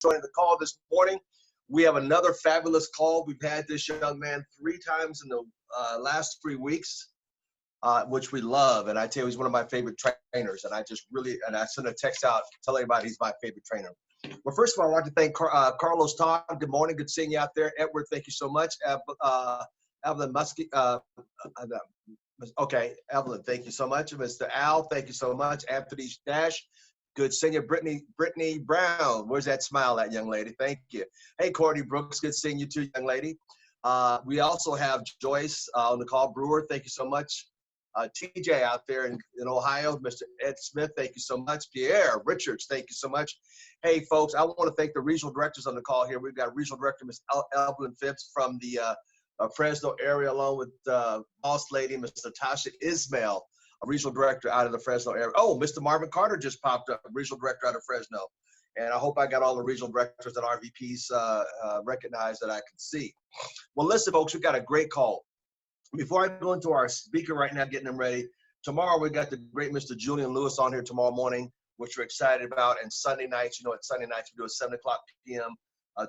joining the call this morning. We have another fabulous call. We've had this young man 3 times in the last 3 weeks, which we love. And I tell you, he's one of my favorite trainers. And I sent a text out telling everybody he's my favorite trainer. Well, first of all, I'd like to thank Carlos Todd. Good morning. Good seeing you out there. Edward, thank you so much. Evelyn Muskie. Okay, Evelyn, thank you so much. Mr. Al, thank you so much. Anthony Dash. Good seeing you. Brittany Brown. Where's that smile at, young lady? Thank you. Hey, Courtney Brooks. Good seeing you too, young lady. We also have Joyce on the call. Brewer, thank you so much. TJ out there in Ohio. Mr. Ed Smith, thank you so much. Pierre Richards, thank you so much. Hey, folks, I want to thank the regional directors on the call here. We've got Regional Director Ms. Evelyn Phipps from the Fresno area, along with boss lady, Mr. Tasha Ismail, a regional director out of the Fresno area. Oh, Mr. Marvin Carter just popped up, regional director out of Fresno. And I hope I got all the regional directors and RVPs recognized that I can see. Well, listen, folks, we've got a great call. Before I go into our speaker right now, getting them ready, tomorrow we got the great Mr. Julian Lewis on here tomorrow morning, which we're excited about. And Sunday nights, at Sunday nights we do a 7 o'clock p.m.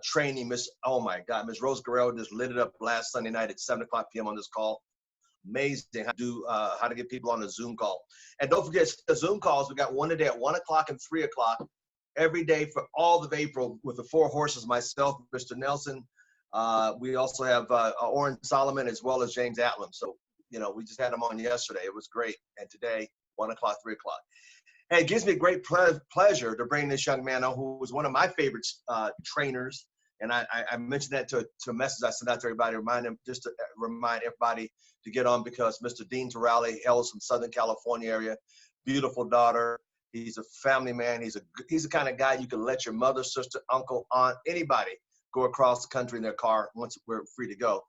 Training. Oh my God, Ms. Rose Guerrero just lit it up last Sunday night at 7 o'clock p.m. on this call. Amazing how to get people on a Zoom call. And don't forget the Zoom calls. We got one today at 1 o'clock and 3 o'clock every day for all of April with the 4 horses, myself, Mr. Nelson. We also have Oren Solomon as well as James Atlam. So, we just had them on yesterday. It was great. And today, 1 o'clock, 3 o'clock. And it gives me great pleasure to bring this young man on who was one of my favorite trainers. And I mentioned that to a message I sent out to everybody, to remind everybody to get on, because Mr. Dean Tarrolly hails from Southern California area, beautiful daughter. He's a family man. He's the kind of guy you can let your mother, sister, uncle, aunt, anybody go across the country in their car once we're free to go.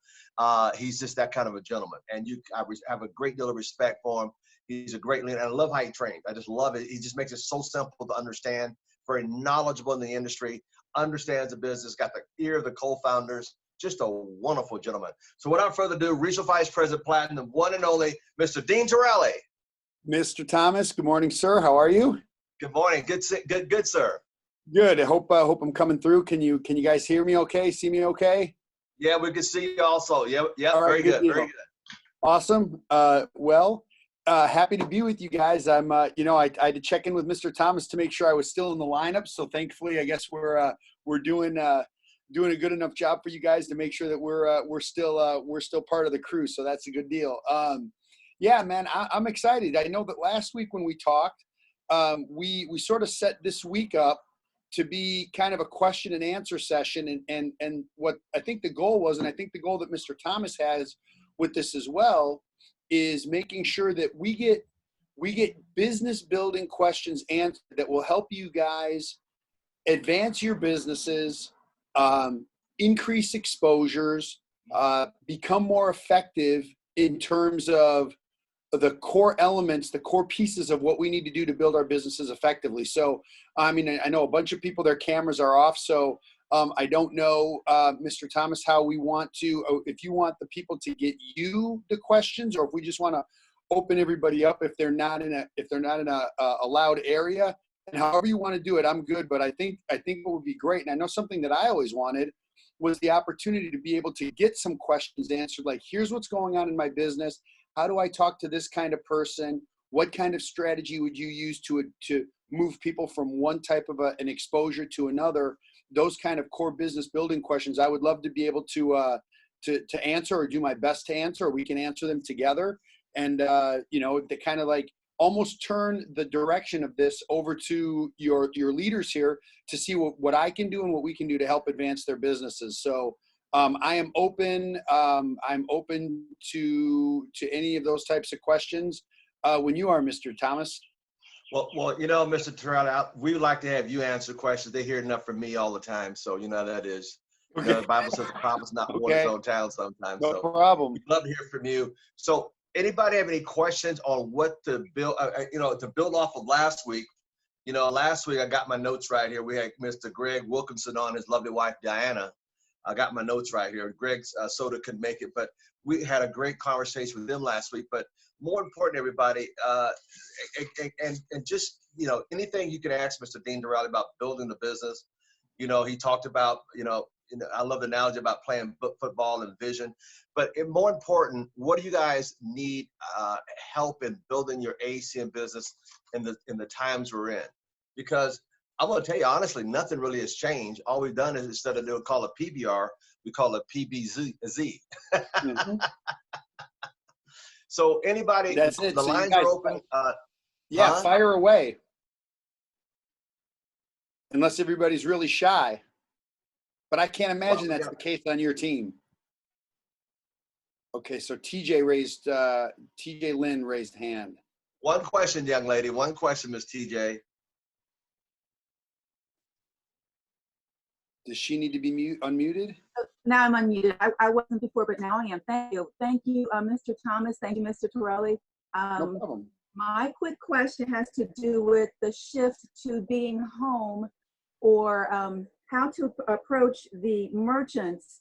He's just that kind of a gentleman. And I have a great deal of respect for him. He's a great leader. And I love how he trains. I just love it. He just makes it so simple to understand, very knowledgeable in the industry, understands the business, got the ear of the co-founders, just a wonderful gentleman. So without further ado, Regional Vice President Platinum, one and only, Mr. Dean Tarrolly. Mr. Thomas, good morning, sir. How are you? Good morning. Good, sir. Good. I hope I'm coming through. Can you guys hear me okay? See me okay? Yeah, we can see you also. Yeah, All right, very good. Very good. Awesome. Happy to be with you guys. I had to check in with Mr. Thomas to make sure I was still in the lineup. So thankfully, I guess we're doing a good enough job for you guys to make sure that we're still part of the crew. So that's a good deal. Yeah, man, I'm excited. I know that last week when we talked, we sort of set this week up to be kind of a question and answer session. And what I think the goal was, and I think the goal that Mr. Thomas has with this as well, is making sure that we get business building questions answered that will help you guys advance your businesses, increase exposures, become more effective in terms of the core elements, the core pieces of what we need to do to build our businesses effectively. So, I mean, I know a bunch of people, their cameras are off. So I don't know, Mr. Thomas, how we want to, if you want the people to get you the questions, or if we just want to open everybody up if they're not in a loud area, and however you want to do it, I'm good. But I think what would be great, and I know something that I always wanted was the opportunity to be able to get some questions answered, like, here's what's going on in my business. How do I talk to this kind of person? What kind of strategy would you use to move people from one type of an exposure to another? Those kind of core business building questions, I would love to be able to answer, or do my best to answer, or we can answer them together. And, to kind of like almost turn the direction of this over to your leaders here to see what I can do and what we can do to help advance their businesses. So I am open. I'm open to any of those types of questions when you are, Mr. Thomas. Well, Mr. Tarrolly, we would like to have you answer questions. They hear enough from me all the time, so you know how that is. Okay. The Bible says the prophet's not one his own town sometimes. No problem. We'd love to hear from you. So, anybody have any questions on what to build? To build off of last week. Last week I got my notes right here. We had Mr. Greg Wilkinson on, his lovely wife Diana. I got my notes right here. Greg Soda couldn't make it, but we had a great conversation with them last week. But more important, everybody, and just anything you can ask Mr. Dean Tarrolly about building the business. You know, he talked about, I love the analogy about playing football and vision. But more important, what do you guys need help in building your ACM business in the times we're in? Because I'm going to tell you honestly, nothing really has changed. All we've done is instead of call it PBR, we call it PBZ. Mm-hmm. So anybody, That's it. the So lines are open. Fire away. Unless everybody's really shy. But I can't imagine that's the case on your team. Okay, so TJ Lynn raised hand. One question, young lady. One question, Miss TJ. Does she need to be unmuted? Now I'm unmuted. I wasn't before, but now I am. Thank you. Thank you, Mr. Thomas. Thank you, Mr. Tarrolly. No problem. My quick question has to do with the shift to being home, or how to approach the merchants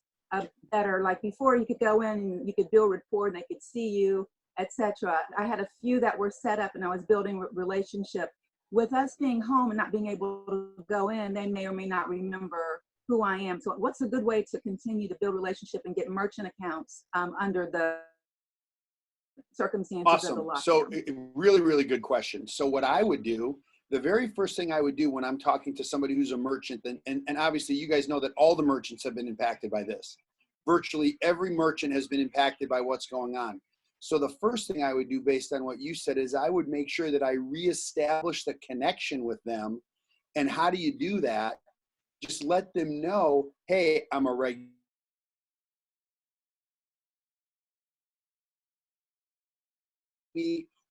better. Like before, you could go in and you could build rapport and they could see you, etc. I had a few that were set up and I was building relationship. With us being home and not being able to go in, they may or may not remember who I am. So what's a good way to continue to build relationship and get merchant accounts under the circumstances of the lockdown? So really, really good question. So what I would do, the very first thing I would do when I'm talking to somebody who's a merchant, and obviously you guys know that all the merchants have been impacted by this. Virtually every merchant has been impacted by what's going on. So the first thing I would do based on what you said is I would make sure that I reestablish the connection with them. And how do you do that? Just let them know, hey, I'm a regular.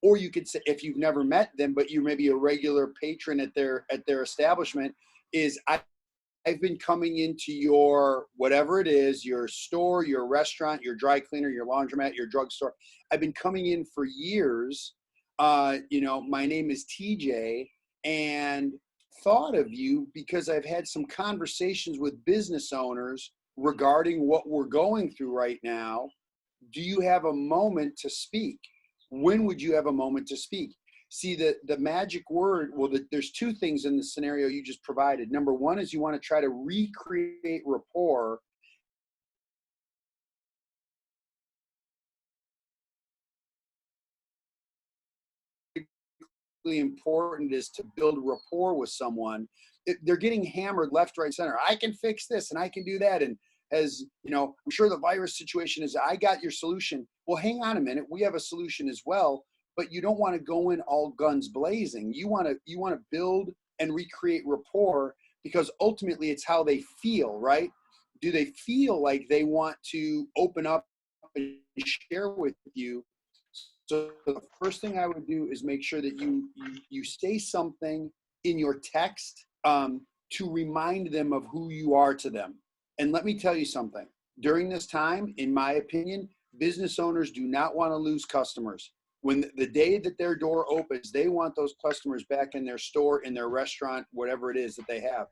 Or you could say, if you've never met them, but you may be a regular patron at their establishment, is I've been coming into your, whatever it is, your store, your restaurant, your dry cleaner, your laundromat, your drugstore. I've been coming in for years. My name is TJ, and thought of you because I've had some conversations with business owners regarding what we're going through right now. Do you have a moment to speak? When would you have a moment to speak? See, the magic word, there's two things in the scenario you just provided. Number one is you want to try to recreate rapport. Important is to build rapport with someone. They're getting hammered left, right, center. I can fix this and I can do that. And as you know, I'm sure the virus situation is, I got your solution. Well, hang on a minute. We have a solution as well, but you don't want to go in all guns blazing. You want to build and recreate rapport, because ultimately it's how they feel, right? Do they feel like they want to open up and share with you? So the first thing I would do is make sure that you say something in your text to remind them of who you are to them. And let me tell you something. During this time, in my opinion, business owners do not want to lose customers. When the day that their door opens, they want those customers back in their store, in their restaurant, whatever it is that they have.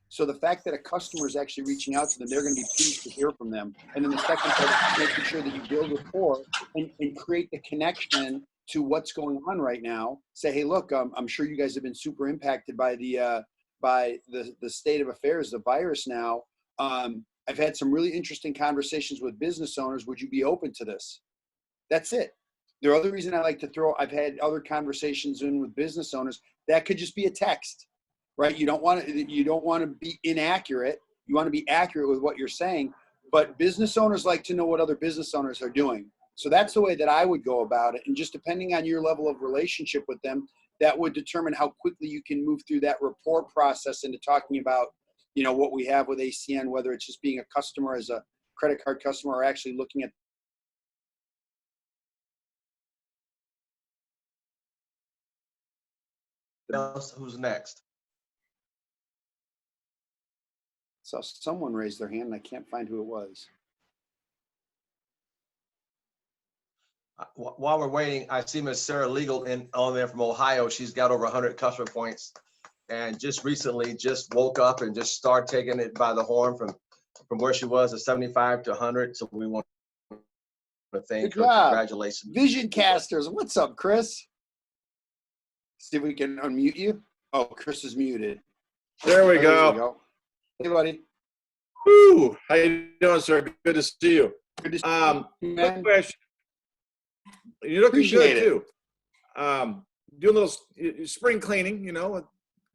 So the fact that a customer is actually reaching out to them, they're going to be pleased to hear from them. And then the second part is making sure that you build rapport and create the connection to what's going on right now. Say, hey, look, I'm sure you guys have been super impacted by the state of affairs, the virus now. I've had some really interesting conversations with business owners. Would you be open to this? That's it. The other reason I like to I've had other conversations in with business owners. That could just be a text, right? You don't want to be inaccurate. You want to be accurate with what you're saying. But business owners like to know what other business owners are doing. So that's the way that I would go about it. And just depending on your level of relationship with them, that would determine how quickly you can move through that rapport process into talking about, what we have with ACN, whether it's just being a customer as a credit card customer or actually looking at. Who's next? So someone raised their hand and I can't find who it was. While we're waiting, I see Miss Sarah Legal on there from Ohio. She's got over 100 customer points, and just recently just woke up and just started taking it by the horn from where she was at 75 to 100. So we want to thank her. Congratulations. Vision Casters, what's up, Chris? See if we can unmute you. Oh, Chris is muted. There we go. Hey, buddy. Woo! How you doing, sir? Good to see you. Good to see you, man. Quick question. You're looking Appreciate good too. Do a little spring cleaning, you know, a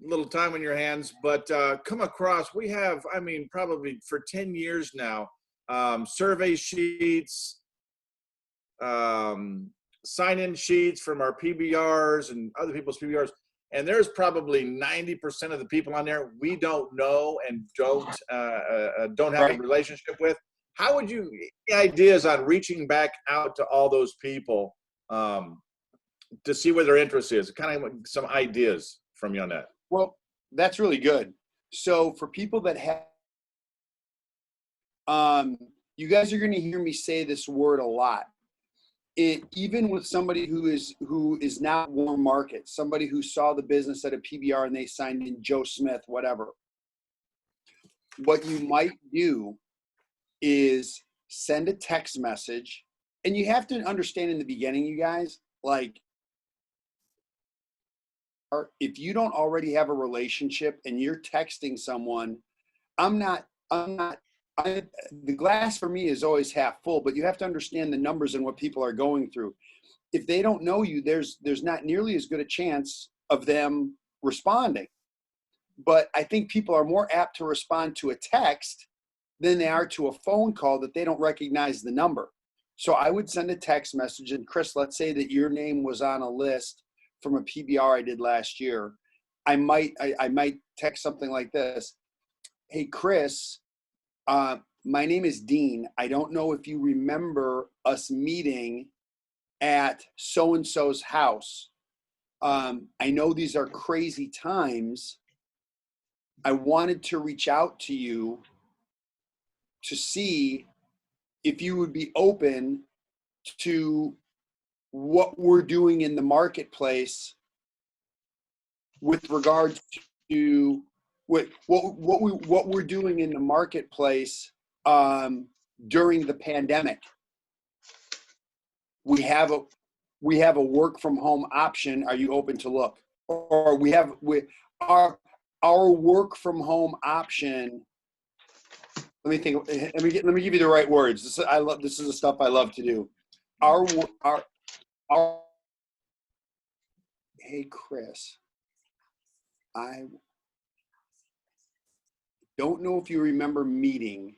little time on your hands. But come across, we have, I mean, probably for 10 years now, survey sheets, sign-in sheets from our PBRs and other people's PBRs. And there's probably 90% of the people on there we don't know and don't have a relationship with. How would you, any ideas on reaching back out to all those people to see where their interest is? Kind of some ideas from you on that. Well, that's really good. So for people that have, you guys are going to hear me say this word a lot. Even with somebody who is not warm market, somebody who saw the business at a PBR and they signed in Joe Smith, whatever. What you might do is send a text message, and you have to understand in the beginning, you guys, like, if you don't already have a relationship and you're texting someone, the glass for me is always half full, but you have to understand the numbers and what people are going through. If they don't know you, there's not nearly as good a chance of them responding. But I think people are more apt to respond to a text than they are to a phone call that they don't recognize the number. So I would send a text message, and Chris, let's say that your name was on a list from a PBR I did last year. I might text something like this. Hey, Chris, my name is Dean. I don't know if you remember us meeting at so-and-so's house. I know these are crazy times. I wanted to reach out to you to see if you would be open to what we're doing in the marketplace with regards to what we're doing in the marketplace during the pandemic. We have a work from home option. Are you open to look? Or our work from home option. Let me think. Let me give you the right words. This is the stuff I love to do. Hey, Chris, I don't know if you remember meeting.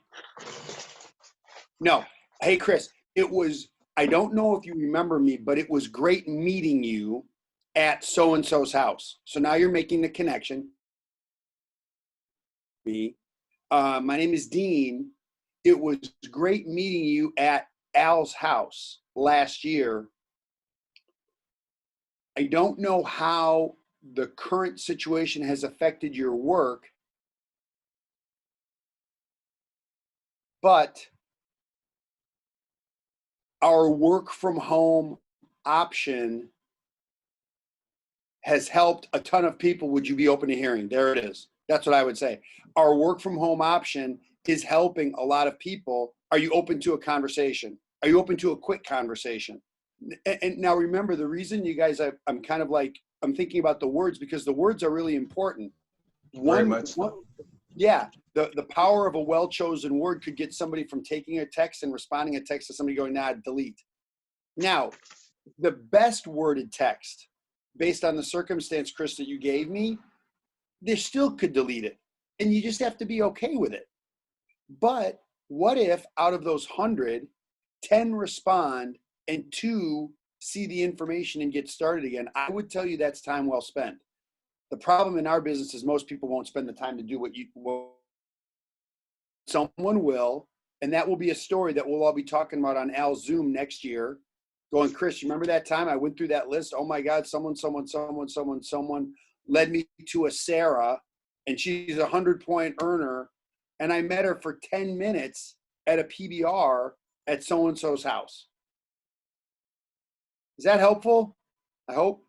No. Hey, Chris, I don't know if you remember me, but it was great meeting you at so-and-so's house. So now you're making the connection. My name is Dean. It was great meeting you at Al's house last year. I don't know how the current situation has affected your work, but our work from home option has helped a ton of people. Would you be open to hearing? There it is. That's what I would say. Our work from home option is helping a lot of people. Are you open to a conversation? Are you open to a quick conversation? And now remember, the reason you guys, I'm kind of like, I'm thinking about the words because the words are really important. Very much so. Yeah, the power of a well-chosen word could get somebody from taking a text and responding a text to somebody going, nah, delete. Now, the best worded text, based on the circumstance, Chris, that you gave me, they still could delete it. And you just have to be okay with it. But what if out of those 100, 10 respond and 2 see the information and get started again? I would tell you that's time well spent. The problem in our business is most people won't spend the time to do what someone will, and that will be a story that we'll all be talking about on Al's Zoom next year. Going, Chris, you remember that time I went through that list? Oh my God, someone led me to a Sarah, and she's a 100-point earner, and I met her for 10 minutes at a PBR at so-and-so's house. Is that helpful? I hope.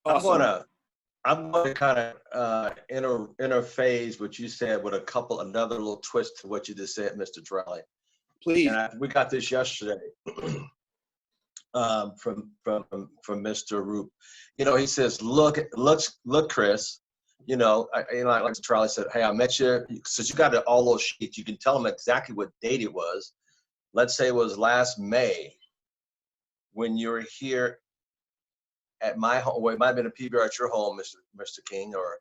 Awesome. I'm gonna kind of interphase what you said with another little twist to what you just said, Mr. Tarrolly. Please. And we got this yesterday. from Mr. Roop. You know, he says, look, Chris. You know, like Charlie said, hey, I met you. Since you got all those sheets, you can tell them exactly what date it was. Let's say it was last May when you were here at my home. Well, it might have been a PBR at your home, Mr. King, or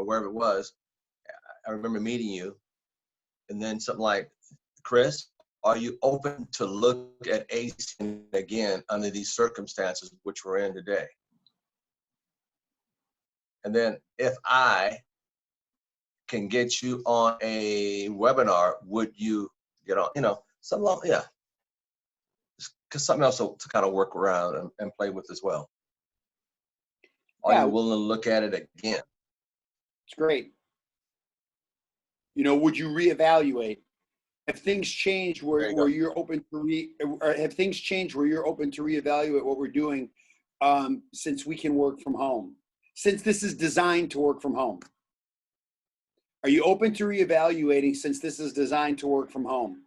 wherever it was. I remember meeting you, and then something like, Chris, are you open to look at AC again under these circumstances which we're in today? And then if I can get you on a webinar, would you get on? You know, yeah, because something else to kind of work around and play with as well. Are you willing to look at it again? It's great. You know, would you reevaluate? Have things changed where you're open to or have things changed where you're open to reevaluate what we're doing since we can work from home? Since this is designed to work from home. Are you open to reevaluating since this is designed to work from home?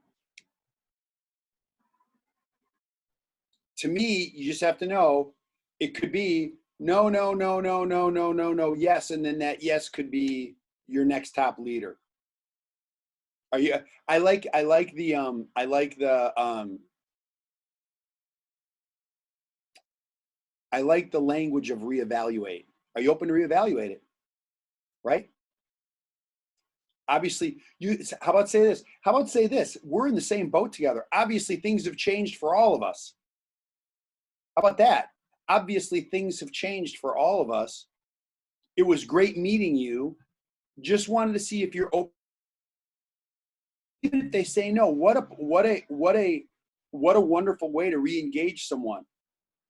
To me, you just have to know it could be no, no, no, no, no, no, no, no, yes, and then that yes could be your next top leader. Are you? I like the language of reevaluate. Are you open to reevaluate it? Right? Obviously, how about say this? How about say this? We're in the same boat together. Obviously, things have changed for all of us. How about that? Obviously, things have changed for all of us. It was great meeting you. Just wanted to see if you're open. Even if they say no, what a wonderful way to re-engage someone.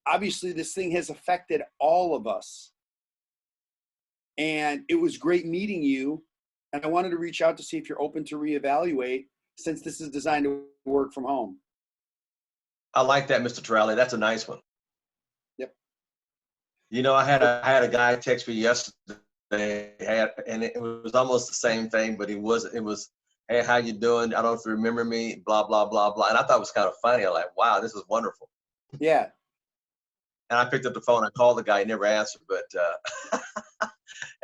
Obviously, this thing has affected all of us. And it was great meeting you. And I wanted to reach out to see if you're open to reevaluate since this is designed to work from home. I like that, Mr. Tarrolly. That's a nice one. Yep. You know, I had a guy text me yesterday, and it was almost the same thing, but it was, hey, how you doing? I don't know if you remember me, blah, blah, blah, blah. And I thought it was kind of funny. I'm like, wow, this is wonderful. Yeah. And I picked up the phone. I called the guy. He never answered, but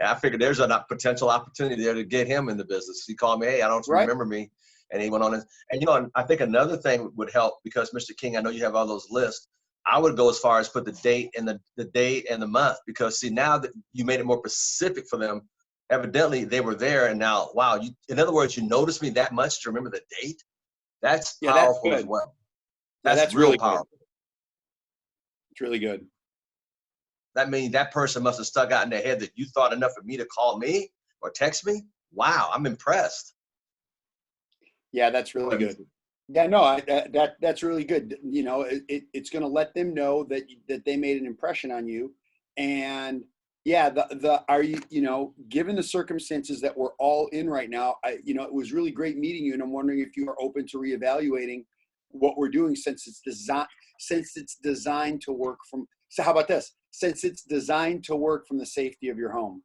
I figured there's a potential opportunity there to get him in the business. He called me, hey, I don't remember me. And he went on. And, you know, I think another thing would help, because Mr. King, I know you have all those lists. I would go as far as put the date and the date and the month, because see, now that you made it more specific for them, evidently they were there. And now, wow, in other words, you noticed me that much to remember the date. That's powerful as well. That's real really powerful. Good. It's really good. That means that person must have stuck out in their head that you thought enough of me to call me or text me. Wow, I'm impressed. Yeah, that's really good. Yeah, no, that's really good. You know, it's going to let them know that they made an impression on you. And yeah, are you, you know, given the circumstances that we're all in right now, you know, it was really great meeting you, and I'm wondering if you are open to reevaluating what we're doing since it's designed to work from. So how about this? Since it's designed to work from the safety of your home,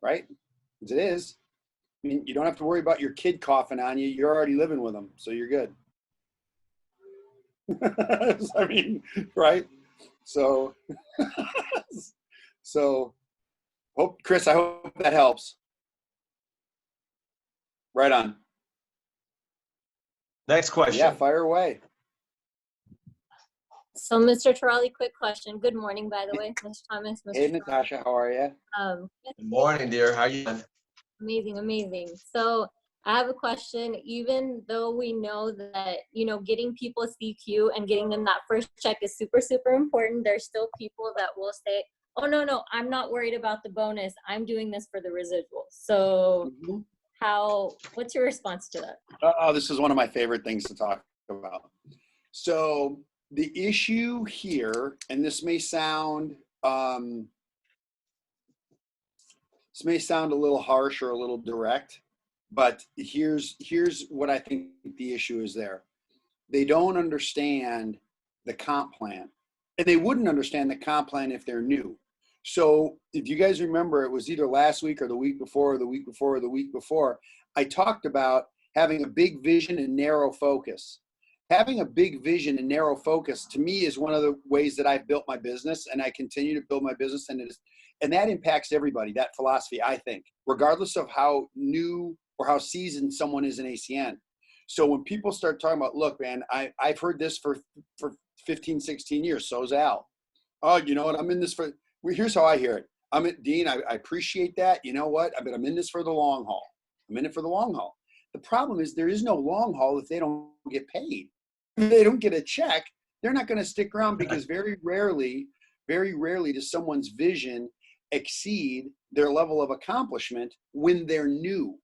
right? As it is. I mean, you don't have to worry about your kid coughing on you. You're already living with them, so you're good. I mean, right? So, Chris, I hope that helps. Right on. Next question. Yeah, fire away. So, Mr. Tarrolly, quick question. Good morning, by the way, Ms. Thomas. Mr. Hey, Natasha, how are you? Good morning, dear. How are you doing? Amazing, amazing. So, I have a question. Even though we know that, you know, getting people CQ and getting them that first check is super, super important, there's still people that will say, oh, no, I'm not worried about the bonus. I'm doing this for the residual. So, what's your response to that? Oh, this is one of my favorite things to talk about. So, the issue here, and this may sound a little harsh or a little direct, but here's what I think the issue is there. They don't understand the comp plan, and they wouldn't understand the comp plan if they're new. So if you guys remember, it was either last week or the week before or the week before or the week before, I talked about having a big vision and narrow focus. having a big vision and narrow focus to me is one of the ways that I've built my business, and I continue to build my business, and that impacts everybody, that philosophy, I think, regardless of how new or how seasoned someone is in ACN. So when people start talking about, look, man, I've heard this for 15, 16 years. So's Al. Oh, you know what? I'm in this for, well, here's how I hear it. Dean, I appreciate that. You know what? But I'm in this for the long haul. I'm in it for the long haul. The problem is there is no long haul if they don't get paid. If they don't get a check, they're not going to stick around, because very rarely does someone's vision exceed their level of accomplishment when they're new.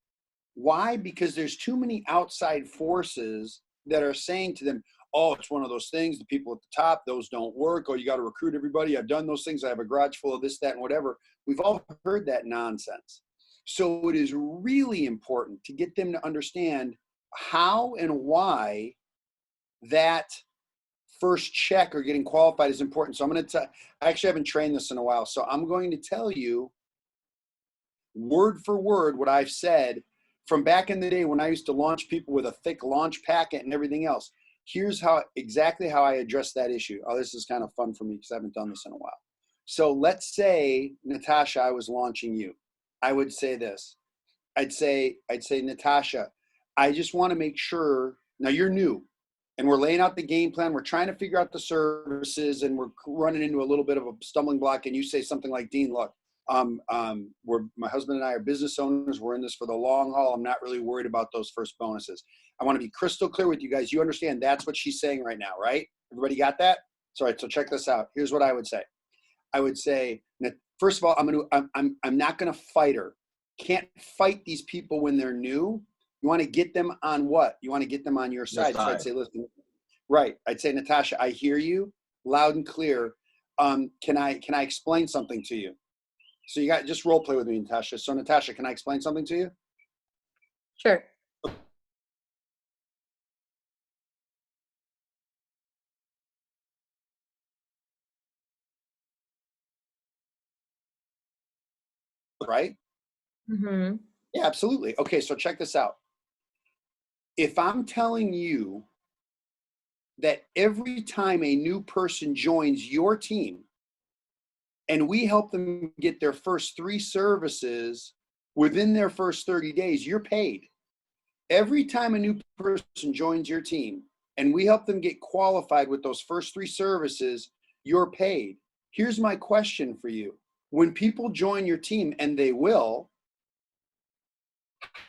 Why? Because there's too many outside forces that are saying to them, oh, it's one of those things, the people at the top, those don't work. Oh, you got to recruit everybody. I've done those things. I have a garage full of this, that, and whatever. We've all heard that nonsense. So it is really important to get them to understand how and why that first check or getting qualified is important. So I'm going to I actually haven't trained this in a while. So I'm going to tell you word for word what I've said from back in the day when I used to launch people with a thick launch packet and everything else. Here's exactly how I address that issue. Oh, this is kind of fun for me because I haven't done this in a while. So let's say, Natasha, I was launching you. I would say this. I'd say, Natasha, I just want to make sure, now you're new and we're laying out the game plan. We're trying to figure out the services and we're running into a little bit of a stumbling block. And you say something like, Dean, look, my husband and I are business owners. We're in this for the long haul. I'm not really worried about those first bonuses. I want to be crystal clear with you guys. You understand that's what she's saying right now, right? Everybody got that? So, all right, so check this out. Here's what I would say. I would say, first of all, I'm not going to fight her. Can't fight these people when they're new. You want to get them on what? You want to get them on your side. So I'd say, listen, right. I'd say, Natasha, I hear you loud and clear. Can I explain something to you? So you got, just role play with me, Natasha. So Natasha, can I explain something to you? Sure. Right? Mm-hmm. Yeah, absolutely. Okay, so check this out. If I'm telling you that every time a new person joins your team and we help them get their first 3 services within their first 30 days, you're paid. Every time a new person joins your team and we help them get qualified with those first 3 services, you're paid. Here's my question for you. When people join your team, and they will,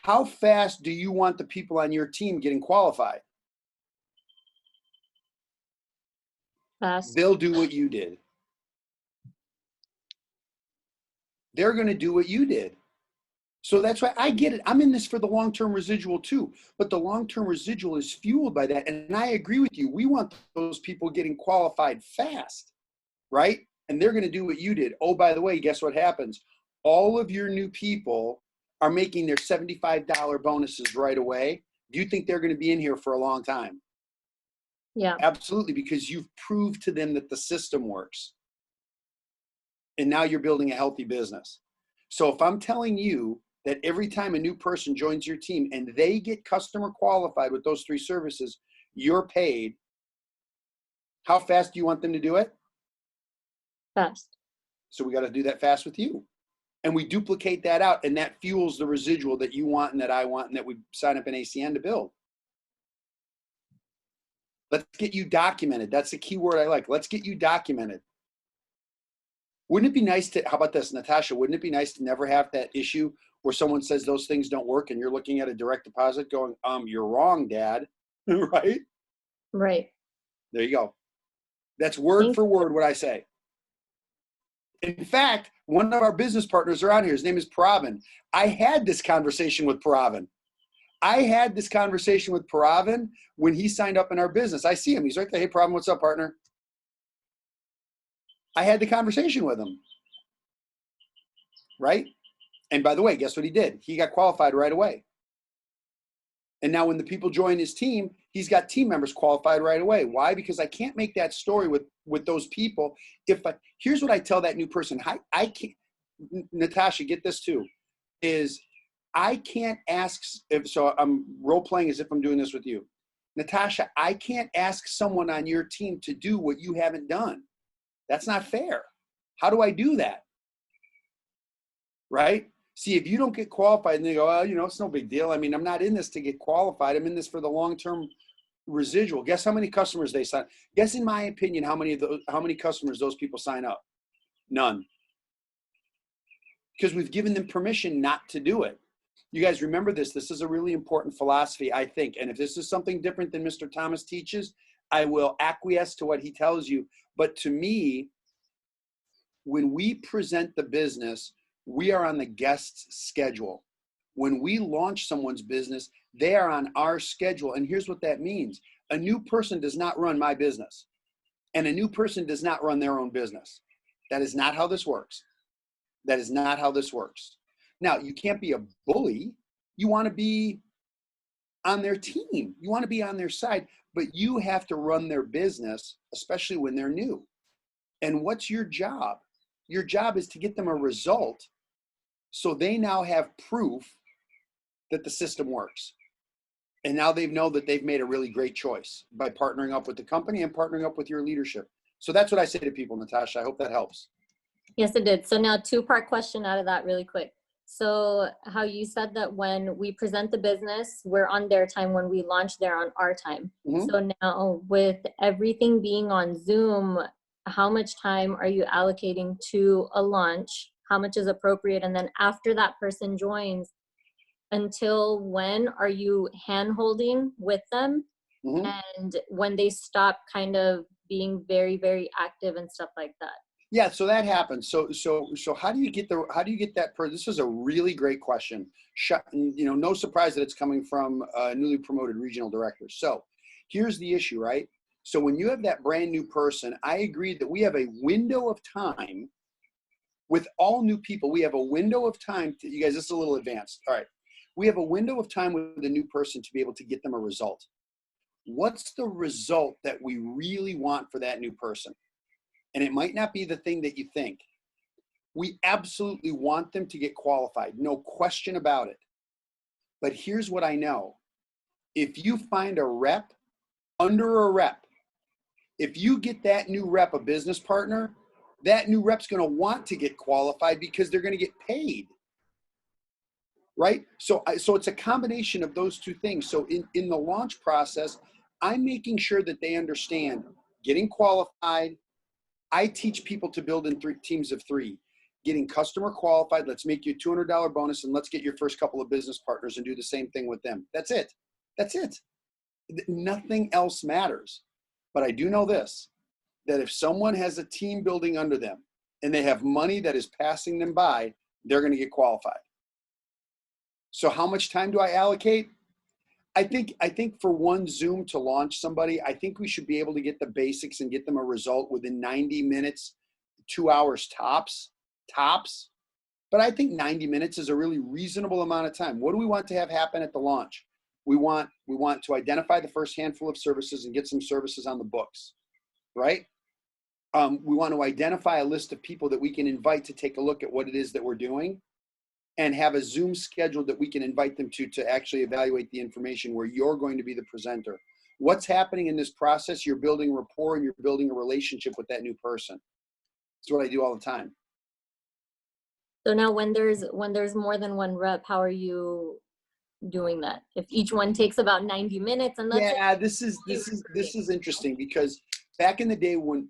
how fast do you want the people on your team getting qualified? Fast. They'll do what you did. They're going to do what you did. So that's why I get it. I'm in this for the long-term residual too, but the long-term residual is fueled by that. And I agree with you. We want those people getting qualified fast, right? And they're going to do what you did. Oh, by the way, guess what happens? All of your new people are making their $75 bonuses right away. Do you think they're going to be in here for a long time? Yeah. Absolutely, because you've proved to them that the system works. And now you're building a healthy business. So if I'm telling you that every time a new person joins your team and they get customer qualified with those 3 services, you're paid, how fast do you want them to do it? Fast. So we got to do that fast with you. And we duplicate that out, and that fuels the residual that you want and that I want and that we sign up in ACN to build. Let's get you documented. That's the key word I like. Let's get you documented. Wouldn't it be nice to, how about this, Natasha, wouldn't it be nice to never have that issue where someone says those things don't work and you're looking at a direct deposit going, you're wrong, Dad, right? Right. There you go. That's word for word what I say. In fact, one of our business partners are on here. His name is Paravin. I had this conversation with Paravin. When he signed up in our business. I see him. He's right there. Hey, Paravin, what's up, partner? I had the conversation with him. Right? And by the way, guess what he did? He got qualified right away. And now when the people join his team, he's got team members qualified right away. Why? Because I can't make that story with those people. Here's what I tell that new person. I can't, Natasha, get this too, is I can't ask, so I'm role playing as if I'm doing this with you. Natasha, I can't ask someone on your team to do what you haven't done. That's not fair. How do I do that? Right? See, if you don't get qualified and they go, well, you know, it's no big deal. I mean, I'm not in this to get qualified. I'm in this for the long-term residual. Guess how many customers they sign? Guess, in my opinion, how many customers those people sign up? None. Because we've given them permission not to do it. You guys remember this. This is a really important philosophy, I think. And if this is something different than Mr. Thomas teaches, I will acquiesce to what he tells you. But to me, when we present the business, we are on the guest's schedule. When we launch someone's business, they are on our schedule. And here's what that means. A new person does not run my business. And a new person does not run their own business. That is not how this works. That is not how this works. Now, you can't be a bully. You want to be on their team. You want to be on their side, but you have to run their business, especially when they're new. And what's your job? Your job is to get them a result so they now have proof that the system works. And now they know that they've made a really great choice by partnering up with the company and partnering up with your leadership. So that's what I say to people, Natasha. I hope that helps. Yes, it did. So now, two-part question out of that really quick. So how you said that when we present the business, we're on their time. When we launch, they're on our time. Mm-hmm. So now, with everything being on Zoom, how much time are you allocating to a launch? How much is appropriate? And then after that person joins, until when are you hand-holding with them? Mm-hmm. And when they stop kind of being very, very active and stuff like that? Yeah, so that happens. So how do you get that person? This is a really great question. You know, no surprise that it's coming from a newly promoted regional director. So here's the issue, right? So when you have that brand new person, I agree that we have a window of time with all new people. We have a window of time to, you guys, this is a little advanced. All right. We have a window of time with a new person to be able to get them a result. What's the result that we really want for that new person? And it might not be the thing that you think. We absolutely want them to get qualified, no question about it. But here's what I know. If you find a rep under a rep, if you get that new rep a business partner, that new rep's going to want to get qualified because they're going to get paid. Right? So it's a combination of those two things. So in the launch process, I'm making sure that they understand getting qualified. I teach people to build in teams of 3. Getting customer qualified, let's make you a $200 bonus, and let's get your first couple of business partners and do the same thing with them. That's it. That's it. Nothing else matters. But I do know this, that if someone has a team building under them and they have money that is passing them by, they're going to get qualified. So how much time do I allocate? I think for one Zoom to launch somebody, I think we should be able to get the basics and get them a result within 90 minutes, 2 hours tops. But I think 90 minutes is a really reasonable amount of time. What do we want to have happen at the launch? We want to identify the first handful of services and get some services on the books, right? We want to identify a list of people that we can invite to take a look at what it is that we're doing, and have a Zoom scheduled that we can invite them to actually evaluate the information where you're going to be the presenter. What's happening in this process? You're building rapport and you're building a relationship with that new person. That's what I do all the time. So now when there's more than one rep, how are you doing that? If each one takes about 90 minutes and that's yeah, this is interesting, because back in the day when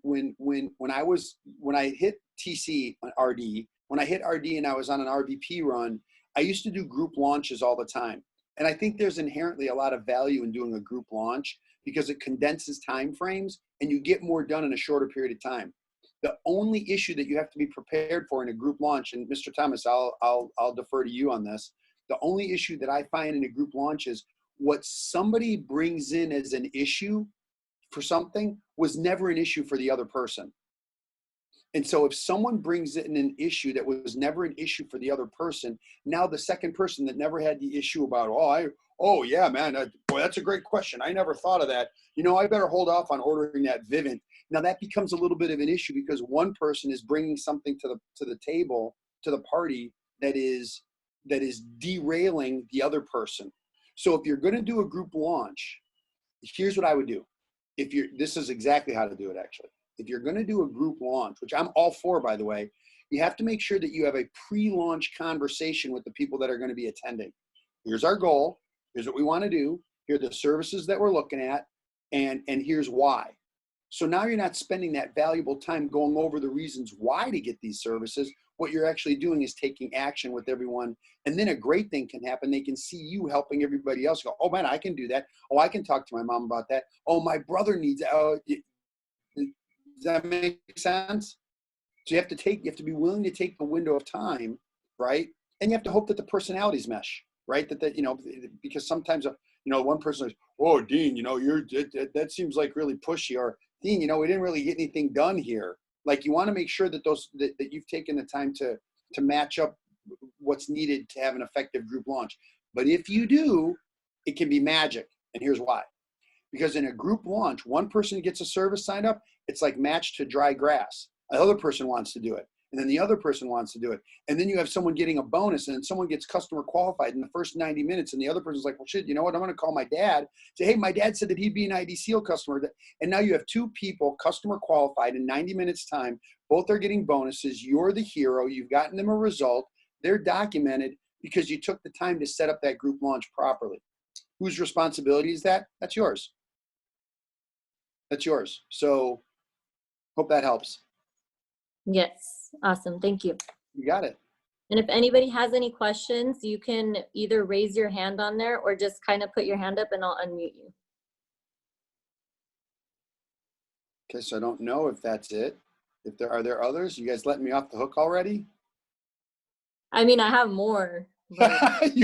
I hit TC on RD, when I hit RD and I was on an RVP run, I used to do group launches all the time. And I think there's inherently a lot of value in doing a group launch because it condenses time frames and you get more done in a shorter period of time. The only issue that you have to be prepared for in a group launch, and Mr. Thomas, I'll defer to you on this. The only issue that I find in a group launch is what somebody brings in as an issue for something was never an issue for the other person. And so if someone brings in an issue that was never an issue for the other person, now the second person that never had the issue about, oh yeah, man, boy, that's a great question. I never thought of that. You know, I better hold off on ordering that Vivint. Now that becomes a little bit of an issue because one person is bringing something to the table, to the party that is derailing the other person. So if you're going to do a group launch, here's what I would do. This is exactly how to do it, actually. If you're going to do a group launch, which I'm all for, by the way, you have to make sure that you have a pre-launch conversation with the people that are going to be attending. Here's our goal. Here's what we want to do. Here are the services that we're looking at, and here's why. So now you're not spending that valuable time going over the reasons why to get these services. What you're actually doing is taking action with everyone. And then a great thing can happen. They can see you helping everybody else go, oh man, I can do that. Oh, I can talk to my mom about that. Oh, my brother needs, does that make sense? So you have to be willing to take the window of time, right? And you have to hope that the personalities mesh, right? Because sometimes, one person is, oh, Dean, that seems like really pushy, or Dean, we didn't really get anything done here. Like, you want to make sure that that you've taken the time to match up what's needed to have an effective group launch. But if you do, it can be magic. And here's why. Because in a group launch, one person gets a service signed up, it's like matched to dry grass. Another person wants to do it. And then the other person wants to do it. And then you have someone getting a bonus, and then someone gets customer qualified in the first 90 minutes. And the other person's like, well, shit, you know what? I'm going to call my dad. Say, hey, my dad said that he'd be an ID Seal customer. And now you have two people customer qualified in 90 minutes time. Both are getting bonuses. You're the hero. You've gotten them a result. They're documented because you took the time to set up that group launch properly. Whose responsibility is that? That's yours. That's yours. So hope that helps. Yes. Awesome. Thank you. You got it. And if anybody has any questions, you can either raise your hand on there or just kind of put your hand up and I'll unmute you. Okay, so I don't know if that's it. Are there others? You guys letting me off the hook already? I mean, I have more. But...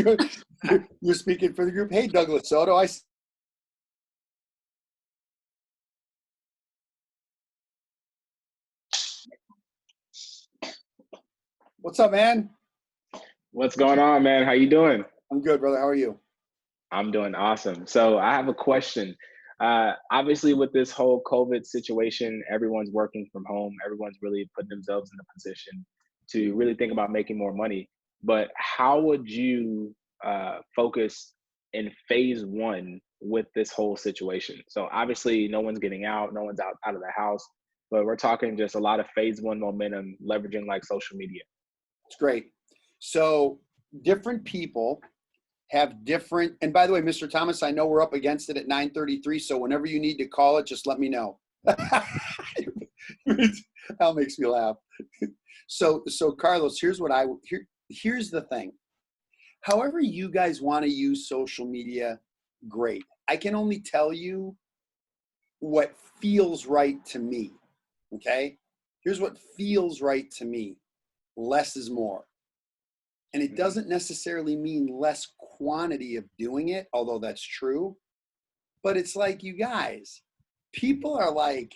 you're speaking for the group. Hey, Douglas Soto. What's up, man? What's going on, man? How you doing? I'm good, brother. How are you? I'm doing awesome. So I have a question. Obviously, with this whole COVID situation, everyone's working from home. Everyone's really putting themselves in a position to really think about making more money. But how would you focus in phase one with this whole situation? So obviously, no one's getting out. No one's out of the house. But we're talking just a lot of phase one momentum, leveraging like social media. It's great. So different people have different, and by the way, Mr. Thomas, I know we're up against it at 9:33, so whenever you need to call it, just let me know. That makes me laugh. So Carlos, here's the thing. However you guys want to use social media, great. I can only tell you what feels right to me, okay? Here's what feels right to me. Less is more. And it doesn't necessarily mean less quantity of doing it, although that's true. But it's like, you guys, people are like,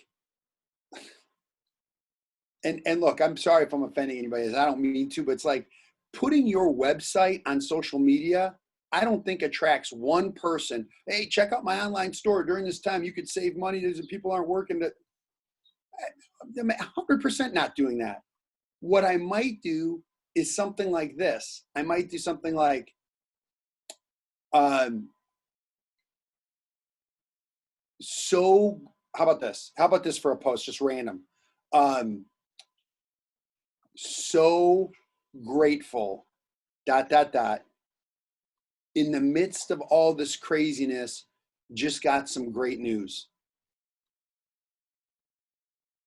and look, I'm sorry if I'm offending anybody, I don't mean to, but it's like putting your website on social media, I don't think attracts one person. Hey, check out my online store during this time. You could save money. People aren't working. I'm 100% not doing that. What I might do is something like this. I might do something like, so how about this? How about this for a post, just random? So grateful, ... In the midst of all this craziness, just got some great news.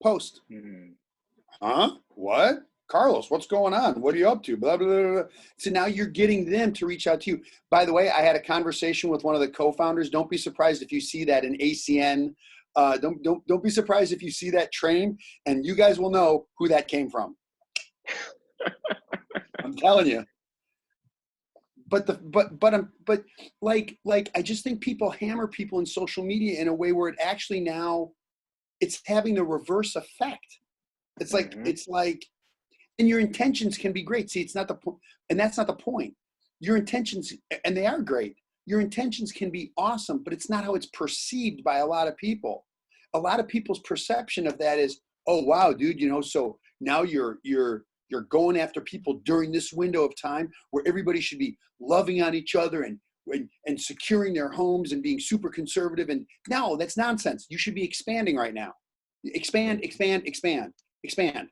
Post. Mm-hmm. Huh? What? Carlos, what's going on? What are you up to? Blah, blah, blah, blah. So now you're getting them to reach out to you. By the way, I had a conversation with one of the co-founders. Don't be surprised if you see that in ACN. Don't be surprised if you see that train, and you guys will know who that came from. I'm telling you. But I just think people hammer people in social media in a way where it actually now it's having the reverse effect. It's like, and your intentions can be great. See, it's not the point, and that's not the point. Your intentions, and they are great. Your intentions can be awesome, but it's not how it's perceived by a lot of people. A lot of people's perception of that is, oh wow, dude, so now you're going after people during this window of time where everybody should be loving on each other and and securing their homes and being super conservative. And no, that's nonsense. You should be expanding right now. Expand, expand, expand, expand.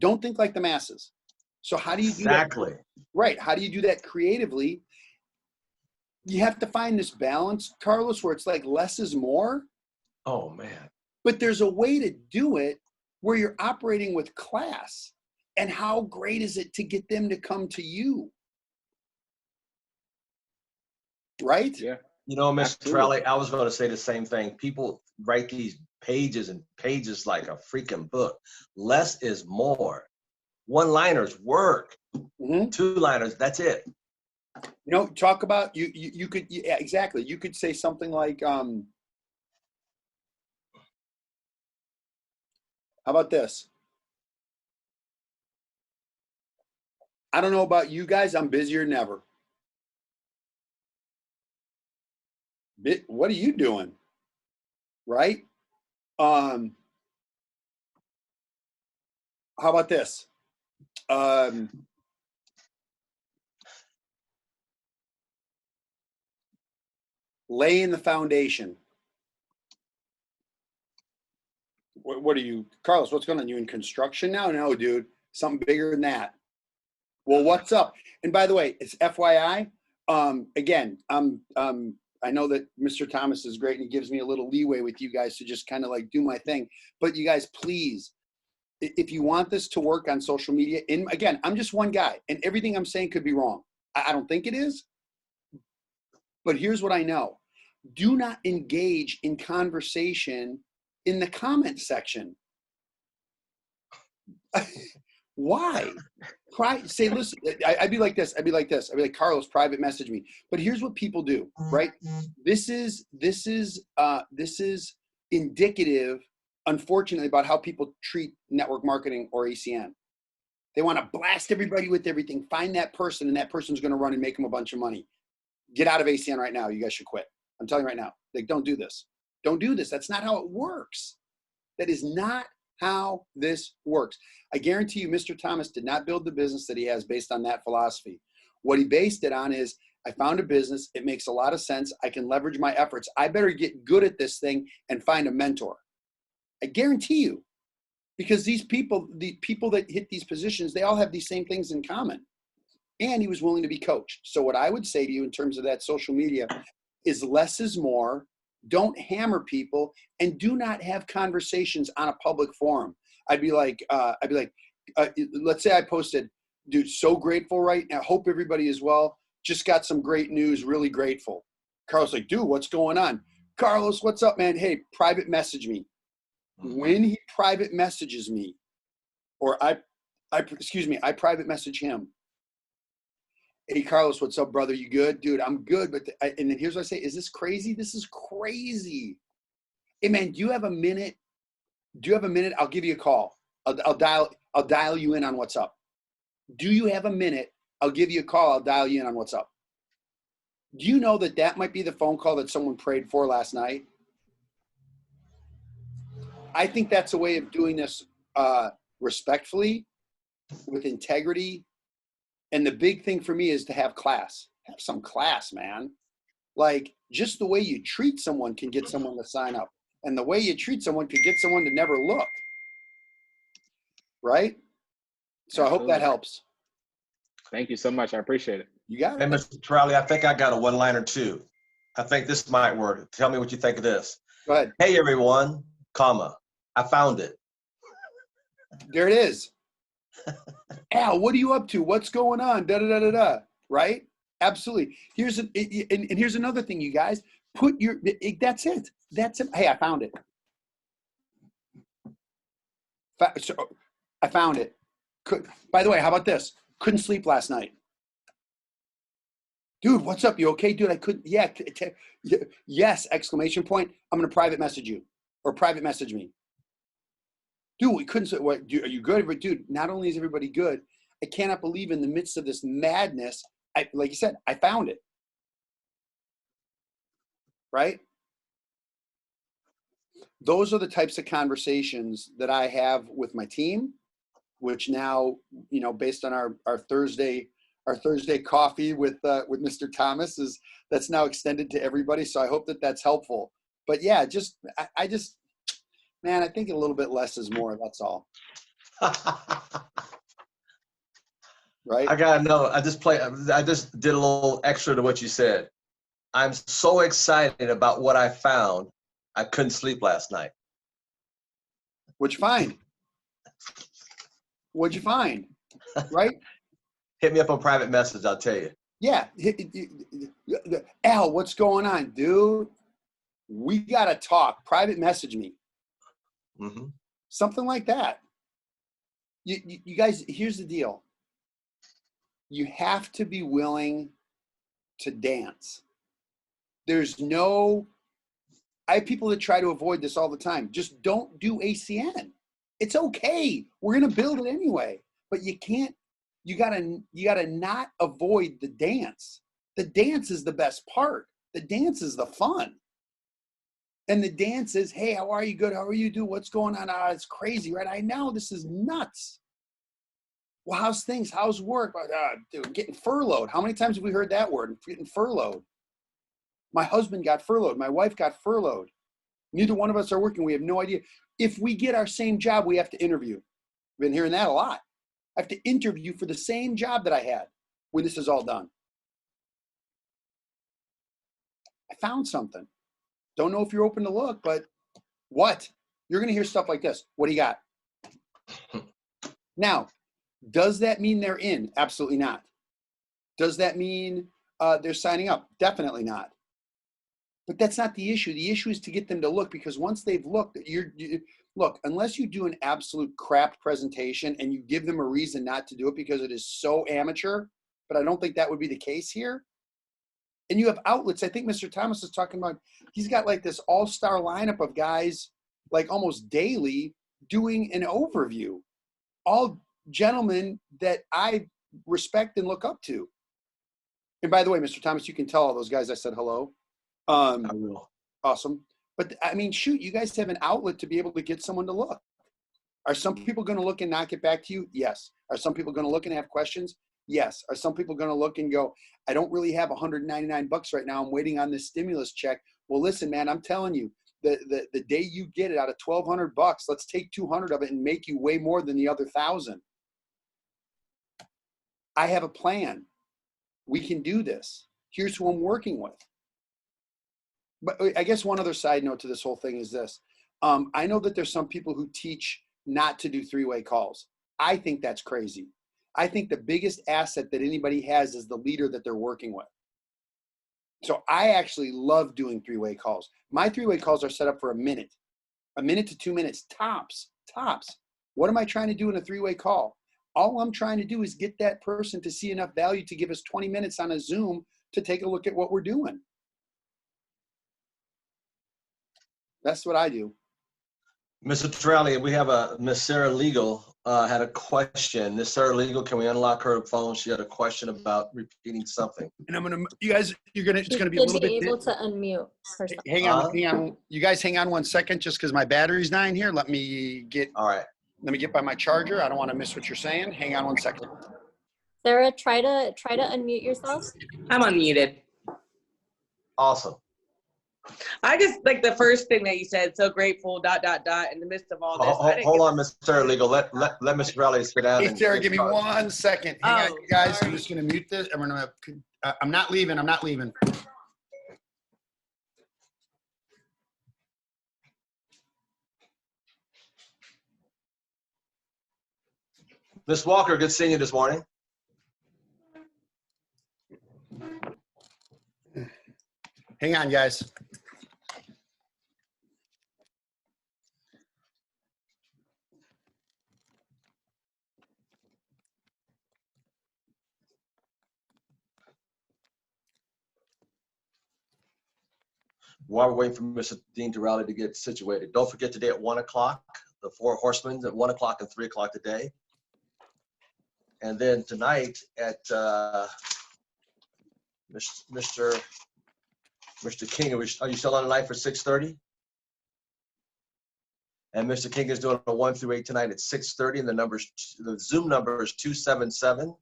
Don't think like the masses. So how do you do that? Exactly. Right. How do you do that creatively? You have to find this balance, Carlos, where it's like less is more. Oh, man. But there's a way to do it where you're operating with class. And how great is it to get them to come to you? Right? Yeah. You know, Mr. Absolutely. Tarrolly, I was going to say the same thing. People write these pages and pages like a freaking book. Less is more. One-liners work. Mm-hmm. Two-liners, that's it. You know, talk about you could, yeah, exactly. You could say something like, how about this? I don't know about you guys. I'm busier than ever. What are you doing? Right? How about this? Laying the foundation. What are you, Carlos? What's going on? You in construction now? No, dude. Something bigger than that. Well, what's up? And by the way, it's FYI. Again, I know that Mr. Thomas is great and he gives me a little leeway with you guys to just kind of like do my thing. But you guys, please, if you want this to work on social media, and again, I'm just one guy and everything I'm saying could be wrong. I don't think it is. But here's what I know. Do not engage in conversation in the comment section. Why? Say, listen, I'd be like this. I'd be like, Carlos, private message me. But here's what people do, right? This is indicative, unfortunately, about how people treat network marketing or ACN. They want to blast everybody with everything, find that person, and that person's going to run and make them a bunch of money. Get out of ACN right now. You guys should quit. I'm telling you right now. Like, don't do this. Don't do this. That's not how it works. That is not how this works. I guarantee you, Mr. Thomas did not build the business that he has based on that philosophy. What he based it on is, I found a business. It makes a lot of sense. I can leverage my efforts. I better get good at this thing and find a mentor. I guarantee you, because these people, the people that hit these positions, they all have these same things in common. And he was willing to be coached. So what I would say to you in terms of that social media is less is more. Don't hammer people and do not have conversations on a public forum. I'd be like, let's say I posted, dude, so grateful right now. Hope everybody is well. Just got some great news. Really grateful. Carlos like, dude, what's going on? Carlos, what's up, man? Hey, private message me. When he private messages me, or I private message him. Hey, Carlos, what's up, brother? You good? Dude, I'm good. But and then here's what I say. Is this crazy? This is crazy. Hey, man, do you have a minute? Do you have a minute? I'll give you a call. I'll dial you in on what's up. Do you have a minute? I'll give you a call. I'll dial you in on what's up. Do you know that that might be the phone call that someone prayed for last night? I think that's a way of doing this respectfully, with integrity. And the big thing for me is to have class. Have some class, man. Like, just the way you treat someone can get someone to sign up. And the way you treat someone can get someone to never look. Right? So I hope that helps. Thank you so much. I appreciate it. You got it. Hey, Mr. Tarrolly, I think I got a one-liner too. I think this might work. Tell me what you think of this. Go ahead. Hey, everyone, comma, I found it. There it is. Al, what are you up to? What's going on? Da da da da da. Right? Absolutely. Here's another thing, you guys. That's it. That's it. Hey, I found it. So I found it. By the way, how about this? Couldn't sleep last night. Dude, what's up? You okay? Dude, I couldn't. Yeah. Yes, exclamation point. I'm going to private message you or private message me. Dude, we couldn't. What? Dude, are you good? But dude, not only is everybody good, I cannot believe in the midst of this madness, like you said, I found it. Right? Those are the types of conversations that I have with my team, which now, based on our Thursday our Thursday coffee with Mr. Thomas that's now extended to everybody. So I hope that that's helpful. But yeah, man, I think a little bit less is more. That's all. Right? I gotta know. I just did a little extra to what you said. I'm so excited about what I found. I couldn't sleep last night. What'd you find? What'd you find? Right? Hit me up on private message. I'll tell you. Yeah. Al, what's going on, dude? We gotta talk. Private message me. Mm-hmm. Something like that. You guys, here's the deal. You have to be willing to dance. I have people that try to avoid this all the time. Just don't do ACN. It's okay. We're going to build it anyway. But you gotta not avoid the dance. The dance is the best part. The dance is the fun. And the dance is, hey, how are you? Good. How are you? Dude, what's going on? It's crazy, right? I know, this is nuts. Well, how's things? How's work? Dude, getting furloughed. How many times have we heard that word? Getting furloughed. My husband got furloughed. My wife got furloughed. Neither one of us are working. We have no idea. If we get our same job, we have to interview. I've been hearing that a lot. I have to interview for the same job that I had when this is all done. I found something. Don't know if you're open to look, but what? You're going to hear stuff like this. What do you got? Now, does that mean they're in? Absolutely not. Does that mean they're signing up? Definitely not. But that's not the issue. The issue is to get them to look, because once they've looked, look, unless you do an absolute crap presentation and you give them a reason not to do it because it is so amateur, but I don't think that would be the case here. And you have outlets. I think Mr. Thomas is talking about, he's got like this all-star lineup of guys like almost daily doing an overview. All gentlemen that I respect and look up to. And by the way, Mr. Thomas, you can tell all those guys I said hello. I will. Awesome. But I mean, shoot, you guys have an outlet to be able to get someone to look. Are some people going to look and not get back to you? Yes. Are some people going to look and have questions? Yes. Are some people going to look and go, I don't really have $199 right now. I'm waiting on this stimulus check. Well, listen, man, I'm telling you, the day you get it out of $1,200, let's take 200 of it and make you way more than the other 1,000. I have a plan. We can do this. Here's who I'm working with. But I guess one other side note to this whole thing is this. I know that there's some people who teach not to do three-way calls. I think that's crazy. I think the biggest asset that anybody has is the leader that they're working with. So I actually love doing three-way calls. My three-way calls are set up for a minute to 2 minutes, tops. What am I trying to do in a three-way call? All I'm trying to do is get that person to see enough value to give us 20 minutes on a Zoom to take a look at what we're doing. That's what I do. Mr. Tarrolly, we have Miss Sarah Legal had a question. Miss Sarah Legal, can we unlock her phone? She had a question about repeating something. And I'm gonna, it's gonna be a Should little be bit. able to unmute herself. Hang on. You guys hang on 1 second, just because my battery's dying here. Let me get by my charger. I don't want to miss what you're saying. Hang on 1 second. Sarah, try to unmute yourself. I'm unmuted. Awesome. I just like the first thing that you said, so grateful, ... in the midst of all this. Hold on, Miss Sarah Legal. Let Mr. Tarrolly sit down. Hey, Sarah, give me 1 second. Hang on, you guys. Sorry. I'm just gonna mute this. I'm not leaving. Miss Walker, good seeing you this morning. Hang on, guys. While we're waiting for Mr. Dean Tarrolly to get situated, don't forget today at 1 o'clock, the 4 Horsemen at 1 o'clock and 3 o'clock today. And then tonight at Mr. King, are you still on the line for 6:30? And Mr. King is doing a 1 through 8 tonight at 6:30, and the Zoom number is 277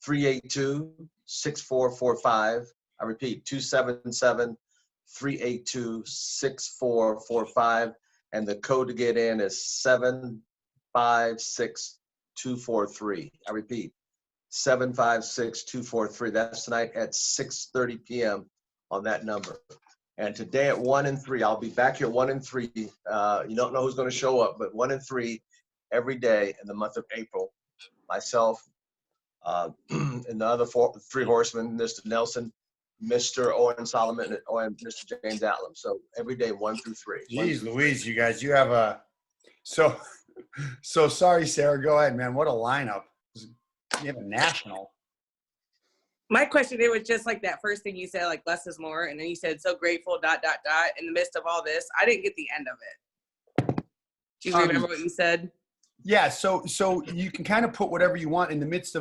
277-382-6445. I repeat, 277-382-6445. And the code to get in is 756243. I repeat, 756243. That's tonight at 6:30 p.m. on that number. And today at 1 and 3, I'll be back here 1 and 3. You don't know who's going to show up, but 1 and 3 every day in the month of April. Myself, and the other three horsemen, Mr. Nelson, Mr. Owen Solomon, and Mr. James Allen. So every day, 1 through 3. Jeez Louise, you guys, you have a so sorry, Sarah. Go ahead, man. What a lineup. You have a national. My question, it was just like that first thing you said, like less is more, and then you said so grateful, ... In the midst of all this, I didn't get the end of it. Do you remember what you said? Yeah, so you can kind of put whatever you want in the midst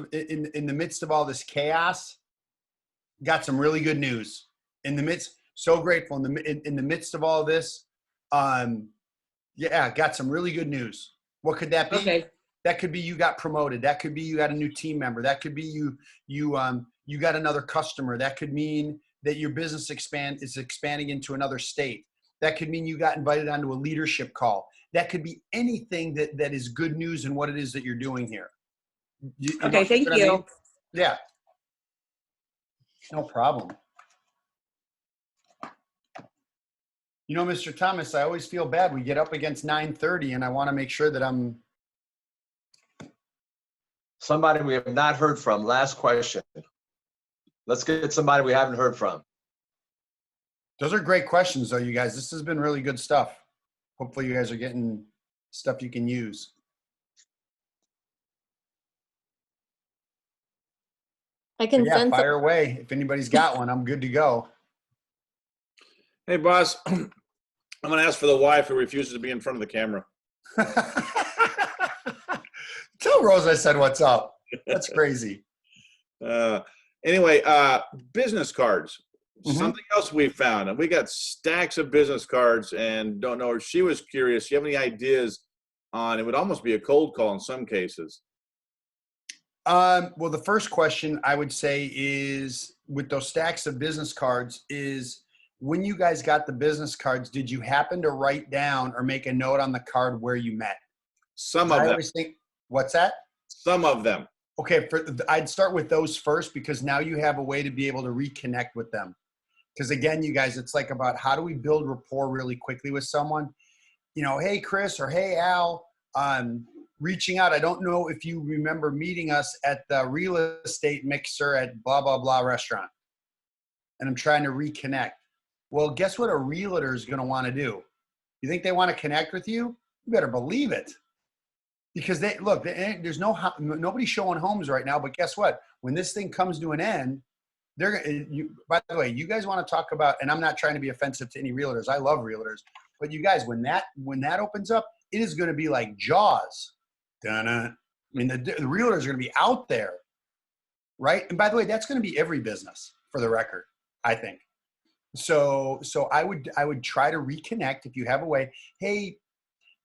of all this chaos. Got some really good news in the midst. So grateful in the midst of all this. Yeah, got some really good news. What could that be? Okay. That could be you got promoted. That could be you got a new team member. That could be you got another customer. That could mean that your business is expanding into another state. That could mean you got invited onto a leadership call. That could be anything that is good news in what it is that you're doing here. Okay, thank you. I mean? Yeah. No problem. You know, Mr. Thomas, I always feel bad. We get up against 9:30 and I want to make sure that I'm. Somebody we have not heard from. Last question. Let's get somebody we haven't heard from. Those are great questions, though, you guys. This has been really good stuff. Hopefully you guys are getting stuff you can use. I can send fire away. If anybody's got one, I'm good to go. Hey, boss, I'm going to ask for the wife who refuses to be in front of the camera. Tell Rose I said what's up. That's crazy. Anyway, business cards. Mm-hmm. Something else we found. And we got stacks of business cards and don't know. She was curious. Do you have any ideas on, it would almost be a cold call in some cases. Well, the first question I would say is with those stacks of business cards is when you guys got the business cards, did you happen to write down or make a note on the card where you met? Some of them. I always think, what's that? Some of them. Okay, I'd start with those first because now you have a way to be able to reconnect with them. Because again, you guys, it's like about how do we build rapport really quickly with someone? You know, hey, Chris, or hey, Al, reaching out. I don't know if you remember meeting us at the real estate mixer at blah, blah, blah restaurant. And I'm trying to reconnect. Well, guess what a realtor is going to want to do? You think they want to connect with you? You better believe it. Because there's nobody showing homes right now. But guess what? When this thing comes to an end, by the way, you guys want to talk about, and I'm not trying to be offensive to any realtors. I love realtors. But you guys, when that opens up, it is going to be like Jaws. I mean, the realtors are going to be out there, right? And by the way, that's going to be every business, for the record, I think. So I would try to reconnect if you have a way. Hey,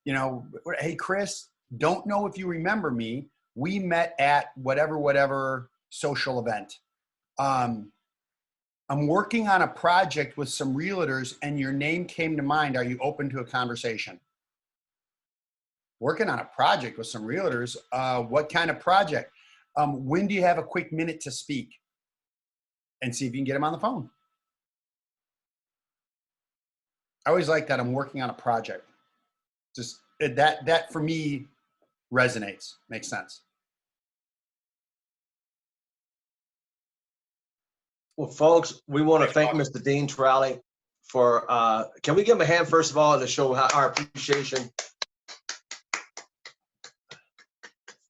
hey, Chris, don't know if you remember me. We met at whatever social event. I'm working on a project with some realtors and your name came to mind. Are you open to a conversation? Working on a project with some realtors. What kind of project? When do you have a quick minute to speak? And see if you can get them on the phone. I always like that. I'm working on a project. Just that for me resonates, makes sense. Well, folks, we want to thank Mr. Dean Tarrolly for, can we give him a hand, first of all, to show our appreciation?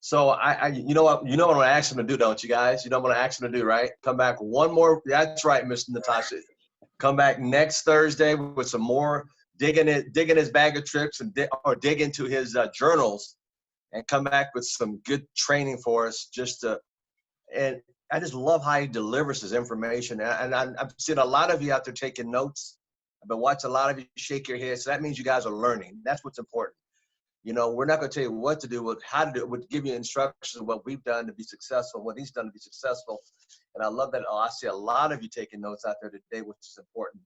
So you know what I'm going to ask him to do, don't you guys? You know what I'm going to ask him to do, right? Come back one more. That's right, Mr. Natasha. Come back next Thursday with some more digging his bag of tricks or dig into his journals and come back with some good training for us. And I just love how he delivers his information. And I've seen a lot of you out there taking notes. I've been watching a lot of you shake your head. So that means you guys are learning. That's what's important. You know, we're not going to tell you what to do, but how to do it. We'll give you instructions of what we've done to be successful, what he's done to be successful. And I love that. I see a lot of you taking notes out there today, which is important.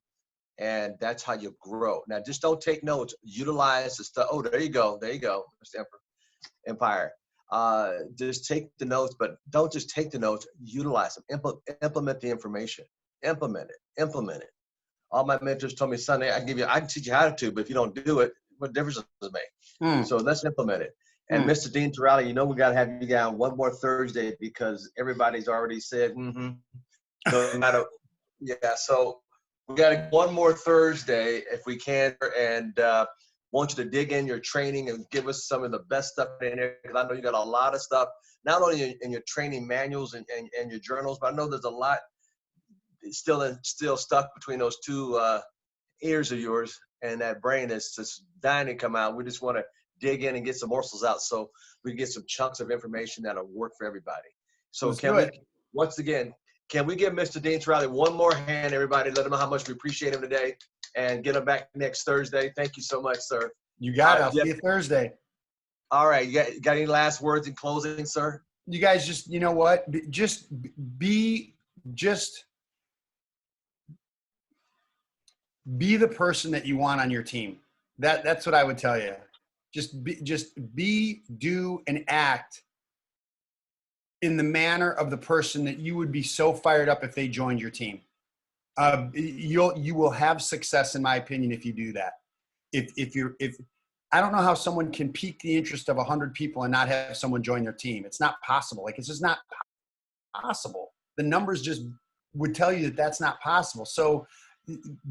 And that's how you grow. Now, just don't take notes. Utilize the stuff. Oh, there you go. There you go, Mr. Empire. Just take the notes, but don't just take the notes. Utilize them. Implement the information. Implement it. All my mentors told me, Sunday, I can teach you how to, but if you don't do it, what difference does it make? So let's implement it. And Mr. Dean Tarrolly, you know we got to have you down one more Thursday because everybody's already said, no matter, yeah. So we got one more Thursday if we can, and want you to dig in your training and give us some of the best stuff in there, because I know you got a lot of stuff, not only in your training manuals and your journals, but I know there's a lot still stuck between those two ears of yours, and that brain is just dying to come out. We just want to dig in and get some morsels out so we can get some chunks of information that'll work for everybody. So once again, can we give Mr. Dean Tarrolly one more hand, everybody? Let him know how much we appreciate him today and get him back next Thursday. Thank you so much, sir. You got it. I'll see you Thursday. All right. You got any last words in closing, sir? You guys just, you know what? Just be the person that you want on your team. That's what I would tell you. Just be, do, and act in the manner of the person that you would be so fired up if they joined your team. You will have success, in my opinion, if you do that. If I don't know how someone can pique the interest of 100 people and not have someone join their team. It's not possible. Like, it's just not possible. The numbers just would tell you that that's not possible. So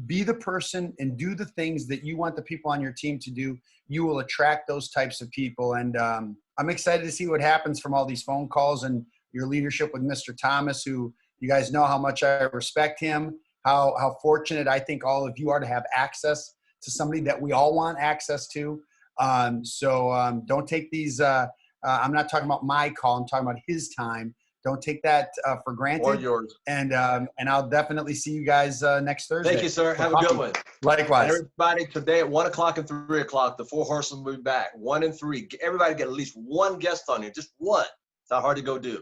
be the person and do the things that you want the people on your team to do. You will attract those types of people. And I'm excited to see what happens from all these phone calls and your leadership with Mr. Thomas, who you guys know how much I respect him, how fortunate I think all of you are to have access to somebody that we all want access to. So don't take these, I'm not talking about my call, I'm talking about his time. Don't take that for granted. Or yours. And I'll definitely see you guys next Thursday. Thank you, sir. Have a good one. Likewise. And everybody, today at 1 o'clock and 3 o'clock, the 4 horsemen will be back. 1 and 3. Everybody get at least one guest on here. Just one. It's not hard to go do.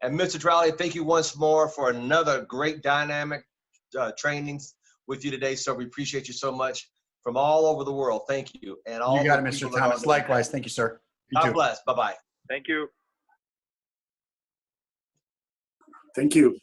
And Mr. Tarrolly, thank you once more for another great dynamic trainings with you today, sir. We appreciate you so much from all over the world. Thank you. And all you got it, Mr. Thomas. Likewise. Thank you, sir. You God too. bless. Bye-bye. Thank you. Thank you.